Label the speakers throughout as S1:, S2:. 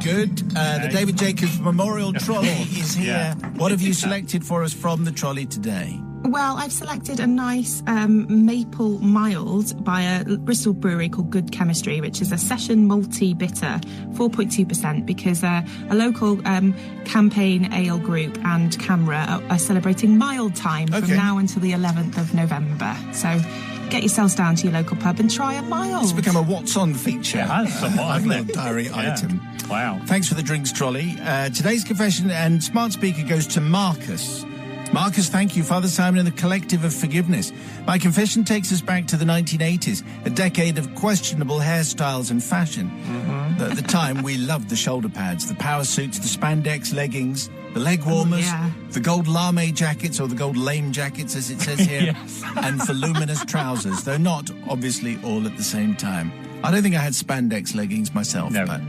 S1: Good. The David Jacobs Memorial Trolley is here.
S2: Yeah.
S1: What have you selected for us from the trolley today?
S3: Well, I've selected a nice maple mild by a Bristol brewery called Good Chemistry, which is a session multi-bitter, 4.2%, because a local campaign ale group and CAMRA are celebrating mild time from now until the 11th of November. So get yourselves down to your local pub and try a mild.
S1: It's become a What's On feature.
S2: It has somewhat, hasn't it?
S1: Diary item.
S2: Wow.
S1: Thanks for the drinks trolley. Today's confession and smart speaker goes to Marcus. Marcus, thank you, Father Simon and the Collective of Forgiveness. My confession takes us back to the 1980s, a decade of questionable hairstyles and fashion. At the time, we loved the shoulder pads, the power suits, the spandex leggings, the leg warmers, the gold lame jackets, or the gold lame jackets, as it says here, and voluminous trousers, though not, obviously, all at the same time. I don't think I had spandex leggings myself, but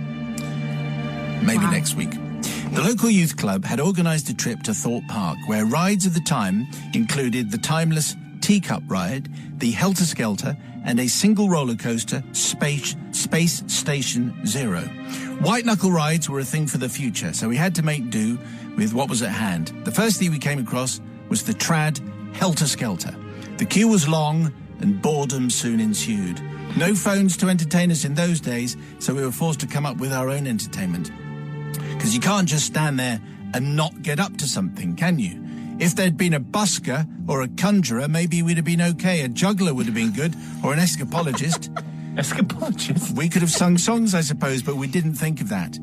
S1: maybe next week. The local youth club had organised a trip to Thorpe Park, where rides of the time included the timeless teacup ride, the Helter Skelter, and a single roller coaster, Space Station Zero. White knuckle rides were a thing for the future, so we had to make do with what was at hand. The first thing we came across was the trad Helter Skelter. The queue was long, and boredom soon ensued. No phones to entertain us in those days, so we were forced to come up with our own entertainment. Because you can't just stand there and not get up to something, can you? If there'd been a busker or a conjurer, maybe we'd have been okay. A juggler would have been good, or an escapologist.
S2: Escapologist?
S1: We could have sung songs, I suppose, but we didn't think of that.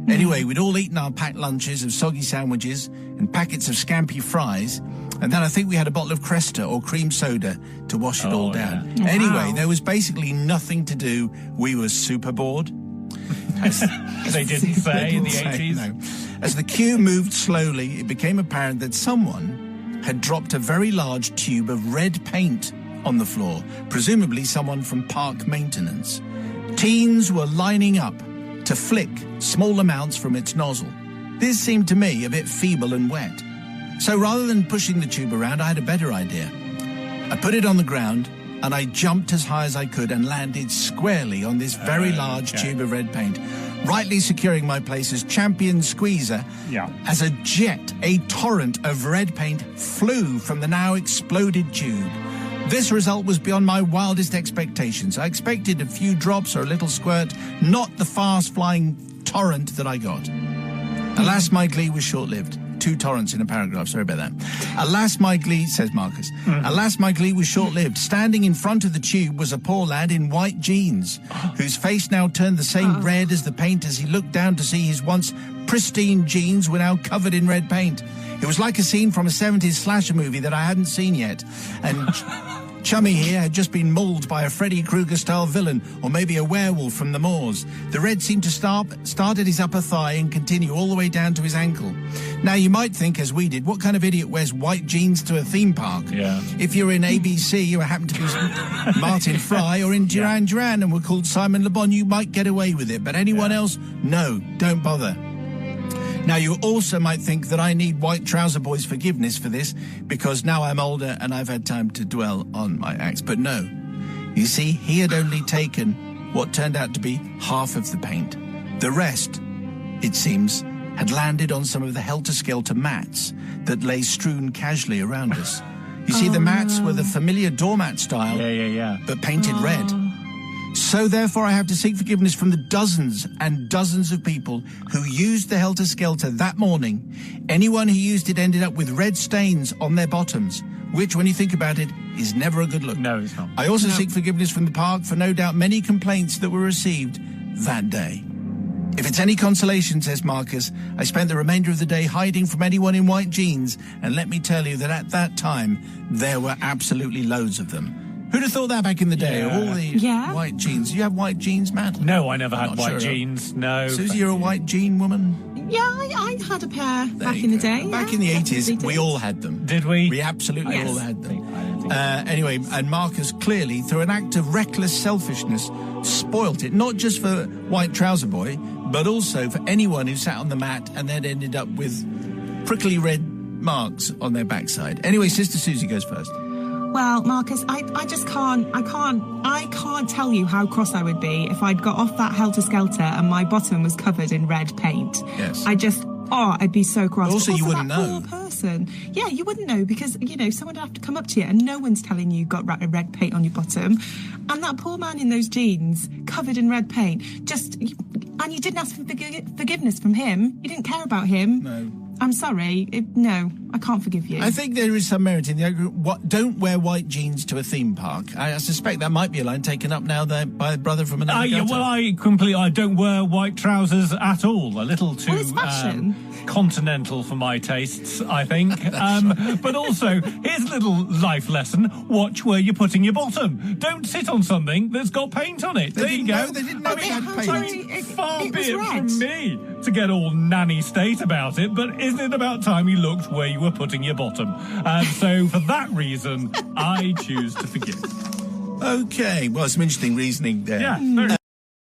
S1: Anyway, we'd all eaten our packed lunches of soggy sandwiches and packets of scampi fries, and then I think we had a bottle of Cresta or cream soda to wash it all down.
S3: Yeah.
S1: Anyway, there was basically nothing to do. We were super bored.
S2: They didn't say in the 80s.
S1: No. As the queue moved slowly, it became apparent that someone had dropped a very large tube of red paint on the floor, presumably someone from park maintenance. Teens were lining up to flick small amounts from its nozzle. This seemed to me a bit feeble and wet. So rather than pushing the tube around, I had a better idea. I put it on the ground, and I jumped as high as I could and landed squarely on this very large tube of red paint, rightly securing my place as champion squeezer. As a jet, a torrent of red paint flew from the now exploded tube. This result was beyond my wildest expectations. I expected a few drops or a little squirt, not the fast-flying torrent that I got. Alas, my glee was short-lived. 2 torrents in a paragraph, sorry about that. Alas, my glee, says Marcus. Alas, my glee was short-lived. Standing in front of the tube was a poor lad in white jeans, whose face now turned the same red as the paint as he looked down to see his once pristine jeans were now covered in red paint. It was like a scene from a 70s slasher movie that I hadn't seen yet. And Chummy here had just been mauled by a Freddy Krueger-style villain, or maybe a werewolf from the moors. The red seemed to start at his upper thigh and continue all the way down to his ankle. Now, you might think, as we did, what kind of idiot wears white jeans to a theme park? If you're in ABC, you happen to be Martin Fry, or in Duran Duran and were called Simon Le Bon, you might get away with it. But anyone else, no, don't bother. Now, you also might think that I need White Trouser Boy's forgiveness for this, because now I'm older and I've had time to dwell on my acts. But no. You see, he had only taken what turned out to be half of the paint. The rest, it seems, had landed on some of the helter-skelter mats that lay strewn casually around us. You see, the mats were the familiar doormat style, but painted red. So therefore I have to seek forgiveness from the dozens and dozens of people who used the Helter Skelter that morning. Anyone who used it ended up with red stains on their bottoms, which, when you think about it, is never a good look.
S2: No, it's not.
S1: I also seek forgiveness from the park for no doubt many complaints that were received that day. If it's any consolation, says Marcus, I spent the remainder of the day hiding from anyone in white jeans, and let me tell you that at that time, there were absolutely loads of them. Who'd have thought that back in the day? All the white jeans. Do you have white jeans, Matt?
S2: No, I never had white jeans. No.
S1: Susie, you're a white jean woman?
S3: Yeah, I had a pair back in the day.
S1: Back in the 80s, we all had them.
S2: Did we?
S1: We absolutely all had them. Anyway, and Marcus clearly, through an act of reckless selfishness, spoilt it, not just for White Trouser Boy, but also for anyone who sat on the mat and then ended up with prickly red marks on their backside. Anyway, Sister Susie goes first.
S3: Well, Marcus, I just can't tell you how cross I would be if I'd got off that helter-skelter and my bottom was covered in red paint.
S1: Yes.
S3: I'd be so cross.
S1: Also, you wouldn't
S3: that
S1: know.
S3: Poor person. Yeah, you wouldn't know because, someone would have to come up to you and no one's telling you got red paint on your bottom. And that poor man in those jeans, covered in red paint, and you didn't ask for forgiveness from him. You didn't care about him.
S1: No.
S3: I'm sorry. No, I can't forgive you.
S1: I think there is some merit in don't wear white jeans to a theme park. I suspect that might be a line taken up now there by a brother from another gutter.
S2: Well, I don't wear white trousers at all. A little too
S3: it's fashion.
S2: Continental for my tastes, I think. But also, here's a little life lesson. Watch where you're putting your bottom. Don't sit on something that's got paint on it. There you go.
S1: They didn't know they had paint.
S2: Far
S3: it
S2: be
S3: was
S2: it
S3: red.
S2: from me to get all nanny state about it, but isn't it about time you looked where you were putting your bottom? And so, for that reason, I choose to forgive.
S1: Okay, well, some interesting reasoning there.
S2: Yeah, very